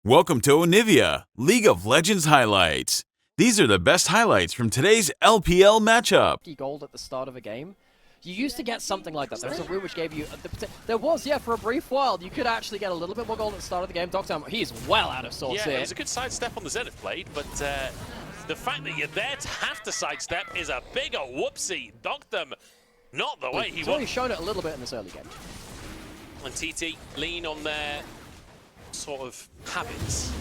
Welcome to Onivia, League of Legends highlights. These are the best highlights from today's LPL matchup. Gold at the start of a game. You used to get something like that. There was a rule which gave you... There was, yeah, for a brief while. You could actually get a little bit more gold at the start of the game. Doctor, he's well out of sorts here. Yeah, it was a good sidestep on the Zenith blade, but the fact that you're there to have to sidestep is a bigger whoopsie. Doctor, not the way he He's wants. already shown it a little bit in this early game. And TT lean on their sort of habits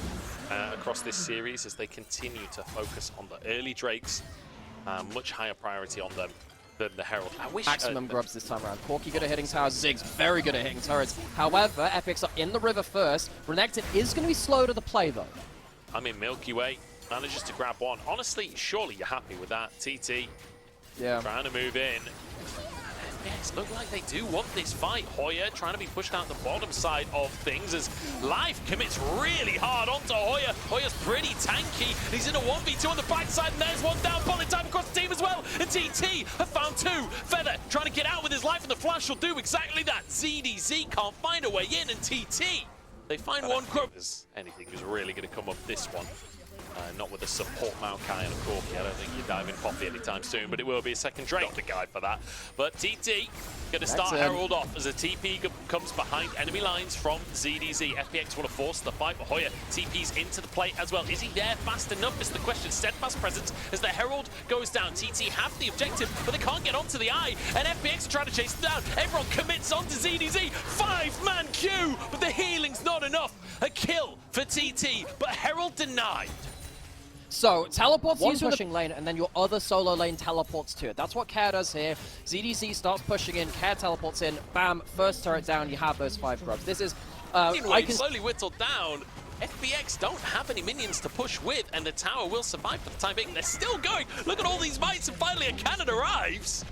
across this series as they continue to focus on the early Drakes. Much higher priority on them than the Herald. I wish Maximum grubs this time around. Corki good at hitting towers, Ziggs very good at hitting turrets. However, FPX are in the river first. Renekton is going to be slow to the play though. I mean, Milky Way manages to grab one. Honestly, surely you're happy with that. TT trying to move in. FPX look like they do want this fight. Hoya trying to be pushed out the bottom side of things as Life commits really hard onto Hoya. Hoya's pretty tanky. He's in a 1v2 on the backside, and there's one down. Bullet time across the team as well. And TT have found two. Feather trying to get out with his life, and the flash will do exactly that. ZDZ can't find a way in, and TT, they find one grub. Anything is really going to come of this one. Not with the support Maokai and Corki. I don't think you're diving Poppy anytime soon, but it will be a second Drake. Not the guy for that. But TT going to start Herald off as a TP comes behind enemy lines from ZDZ. FPX want to force the fight, but Hoya TP's into the play as well. Is he there fast enough is the question. Steadfast presence as the Herald goes down. TT have the objective, but they can't get onto the eye, and FPX are trying to chase them down. Everyone commits onto ZDZ. 5-man queue, but the healing's not enough. A kill for TT, but Herald denied. So, teleports one pushing lane, and then your other solo lane teleports to it. That's what Care does here. ZDZ starts pushing in, Care teleports in, bam, first turret down, you have those 5 grubs. This is... slowly whittled down. FPX don't have any minions to push with, and the tower will survive for the time being. They're still going. Look at all these mites, and finally a cannon arrives.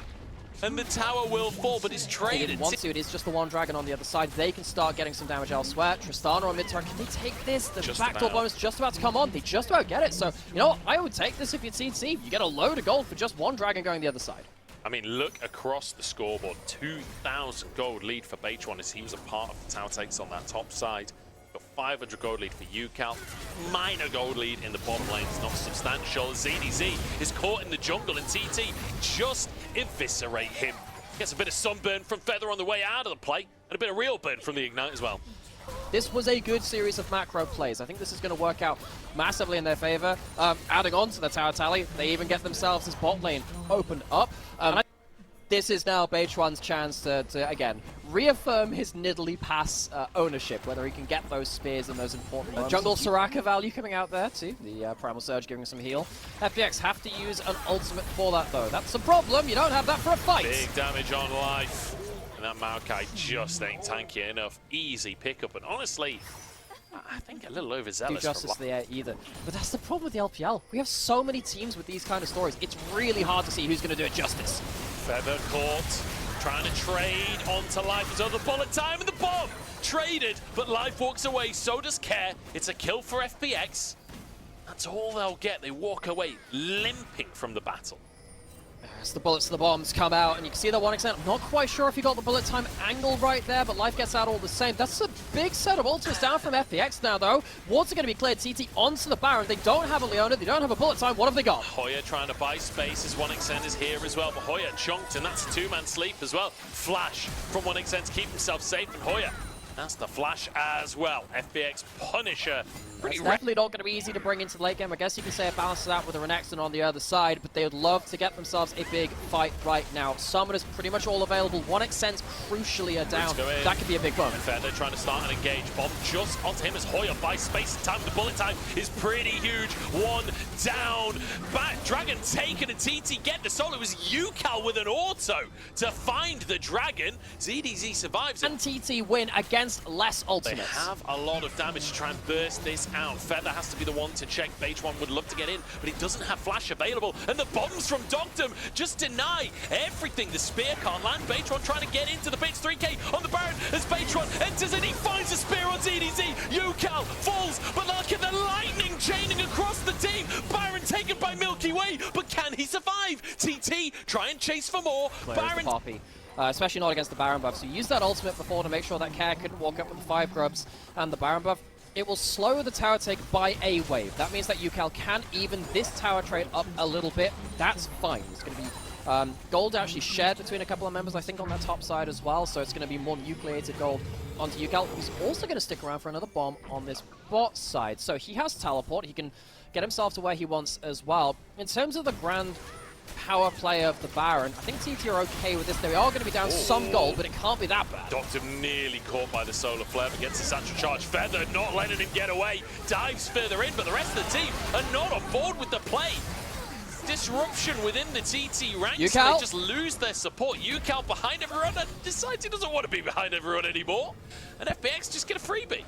And the tower will fall, but it's traded. Once it is just the one dragon on the other side, they can start getting some damage elsewhere. Tristana on mid turret, can they take this? The backdoor bonus just about to come on. They just about get it. So, you know what? I would take this if you'd CC. You get a load of gold for just one dragon going the other side. I mean, look across the scoreboard. 2,000 gold lead for Beitron as he was a part of the tower takes on that top side. Got 500 gold lead for UCal. Minor gold lead in the bottom lane. It's not substantial. ZDZ is caught in the jungle, and TT just eviscerate him. Gets a bit of sunburn from Feather on the way out of the play, and a bit of real burn from the Ignite as well. This was a good series of macro plays. I think this is going to work out massively in their favor. Adding on to the tower tally, they even get themselves this bot lane opened up. This is now Beitron's chance to, again, reaffirm his Nidalee Pass ownership, whether he can get those spears in those important moments. Jungle Soraka value coming out there, too. The Primal Surge giving some heal. FPX have to use an ultimate for that, though. That's the problem. You don't have that for a fight. Big damage on Life. And that Maokai just ain't tanky enough. Easy pickup. And honestly, I think a little overzealous. Do justice there either. But that's the problem with the LPL. We have so many teams with these kind of stories. It's really hard to see who's going to do it justice. Feather caught, trying to trade onto Life. There's other bullet time, and the bomb traded, but Life walks away, so does Care. It's a kill for FPX. That's all they'll get. They walk away limping from the battle. As the bullets to the bombs come out, and you can see that 1x. I'm not quite sure if he got the bullet time angle right there, but Life gets out all the same. That's a big set of ultimates down from FPX now, though. Wards are going to be cleared. TT onto the Baron. They don't have a Leona. They don't have a bullet time. What have they got? Hoya trying to buy space as 1xN is here as well, but Hoya chunked, and that's a 2-man sleep as well. Flash from 1xN to keep himself safe, and Hoya, that's the flash as well. FPX Punisher. It's definitely not going to be easy to bring into the late game. I guess you can say it balances out with a Renekton on the other side, but they would love to get themselves a big fight right now. Summoners pretty much all available. 1xN's crucially are down. That could be a big bump. Feather trying to start an engage. Bomb just onto him as Hoya buys space and time. The bullet time is pretty huge. One down. Back. Dragon taken, and TT get the solo. It was UCal with an auto to find the Dragon. ZDZ survives it. And TT win against less ultimates. They have a lot of damage to try and burst this out. Feather has to be the one to check. Beitron would love to get in, but he doesn't have flash available. And the bombs from Doctum just deny everything. The spear can't land. Beitron trying to get into the bits. 3k on the Baron as Beitron enters, and he finds a spear on ZDZ. UCal falls, but look at the lightning chaining across the team. Baron taken by Milky Way, but can he survive? TT try and chase for more. Baron Poppy. Especially not against the Baron buff. So use that ultimate before to make sure that Care couldn't walk up with the 5 grubs and the Baron buff. it will slow the tower take by a wave. That means that UCal can even this tower trade up a little bit. That's fine. It's going to be gold actually shared between a couple of members, I think, on that top side as well, so it's going to be more nucleated gold onto UCal. He's also going to stick around for another bomb on this bot side, so he has teleport. He can get himself to where he wants as well. In terms of the grand power play of the Baron, I think TT are okay with this. They are going to be down some gold, but it can't be that bad. Doctor nearly caught by the solar flare, but gets a satchel charge. Feather not letting him get away. Dives further in, but the rest of the team are not on board with the play. Disruption within the TT ranks. UCal? They just lose their support. UCal behind everyone and decides he doesn't want to be behind everyone anymore. And FPX just get a freebie.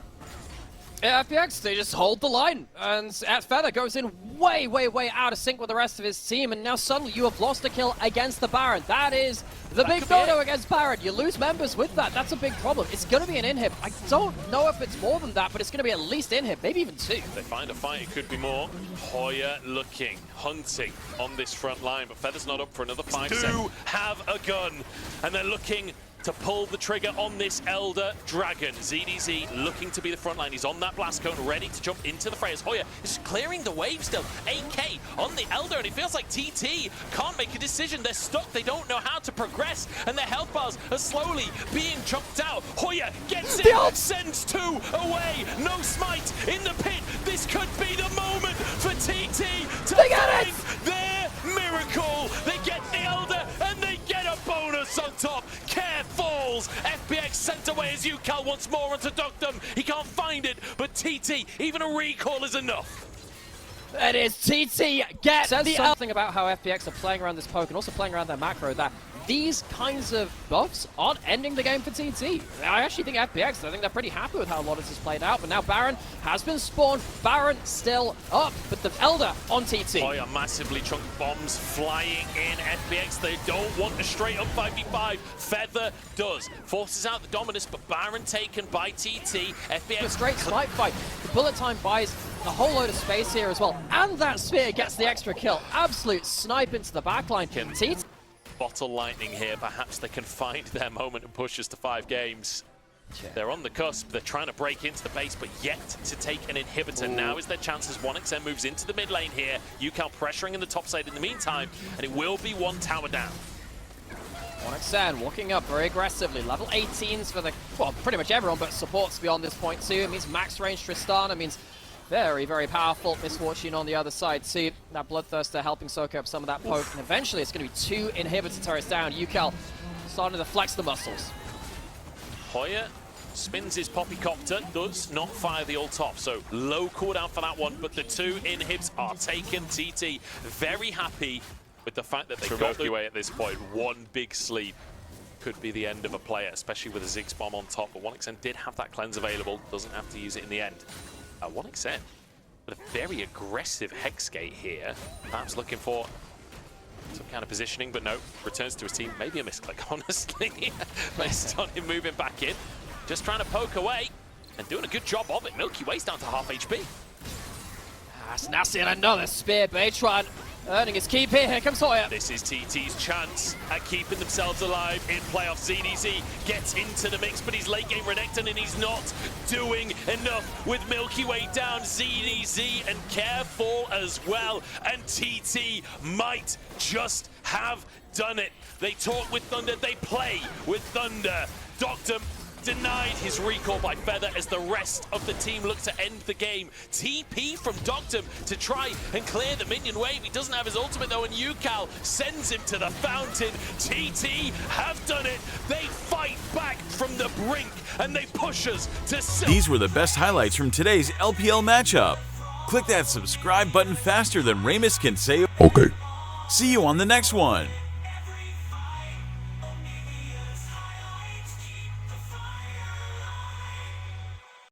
Yeah, FPX, they just hold the line, and Feather goes in way, way, way out of sync with the rest of his team, and now suddenly you have lost a kill against the Baron. That is the big no-no against Baron. You lose members with that. That's a big problem. It's going to be an inhib. I don't know if it's more than that, but it's going to be at least inhib, maybe even 2. If they find a fight, it could be more. Hoya looking, hunting on this front line, but Feather's not up for another 5 seconds. Do have a gun, and they're looking to pull the trigger on this Elder Dragon. ZDZ looking to be the front line. He's on that blast cone, ready to jump into the fray as Hoya is clearing the wave still. 8K on the Elder, and it feels like TT can't make a decision. They're stuck. They don't know how to progress, and their health bars are slowly being chucked out. Hoya gets it, sends 2 away. No smite in the pit. This could be the moment for TT to find their miracle. They get the Elder, and they get a bonus on top. Care falls. FPX sent away as UCal once more onto Doctum. He can't find it, but TT, even a recall is enough. That is TT gets something about how FPX are playing around this poke and also playing around their macro, that these kinds of buffs aren't ending the game for TT. I actually think FPX, I think they're pretty happy with how a lot of this has played out, but now Baron has been spawned. Baron still up, but the Elder on TT. Oh yeah, massively chunked bombs flying in. FPX, they don't want a straight up 5v5. Feather does. Forces out the Dominus, but Baron taken by TT. FPX. A straight snipe fight. The bullet time buys a whole load of space here as well, and that spear gets the extra kill. Absolute snipe into the backline. TT. Bottle lightning here. Perhaps they can find their moment and push us to 5 games. Yeah. They're on the cusp. They're trying to break into the base, but yet to take an inhibitor. Now is their chance as 1xN moves into the mid lane here. UCal pressuring in the top side in the meantime, and it will be 1 tower down. 1xN walking up very aggressively. Level 18s for the, well, pretty much everyone, but supports beyond this point too. It means max range Tristana, means very, very powerful Misfortune on the other side too. That Bloodthirster helping soak up some of that poke, and eventually it's going to be 2 inhibitor turrets down. UCal starting to flex the muscles. Hoya spins his Poppycopter, does not fire the ult off, so low cooldown for that one, but the 2 inhibs are taken. TT very happy with the fact that they got away at this point. 1 big sleep could be the end of a player, especially with a Ziggs bomb on top, but 1xN did have that cleanse available, doesn't have to use it in the end. 1xN with a very aggressive Hex Gate here, perhaps looking for some kind of positioning, but no, returns to his team. Maybe a misclick, honestly, based on him moving back in. Just trying to poke away and doing a good job of it. Milky Way's down to half HP. That's nasty, and another spear. Baytron earning his keep here. Here comes Hoya. This is TT's chance at keeping themselves alive in playoffs. ZDZ gets into the mix, but he's late game Renekton, and he's not doing enough with Milky Way down. ZDZ and Careful as well, and TT might just have done it. They talk with Thunder, they play with Thunder. Doctum denied his recall by Feather as the rest of the team look to end the game. TP from Doctum to try and clear the minion wave. He doesn't have his ultimate though, and UCal sends him to the fountain. TT have done it. They fight back from the brink and they push us to silver. These were the best highlights from today's LPL matchup. Click that subscribe button faster than Ramus can say. Okay. See you on the next one.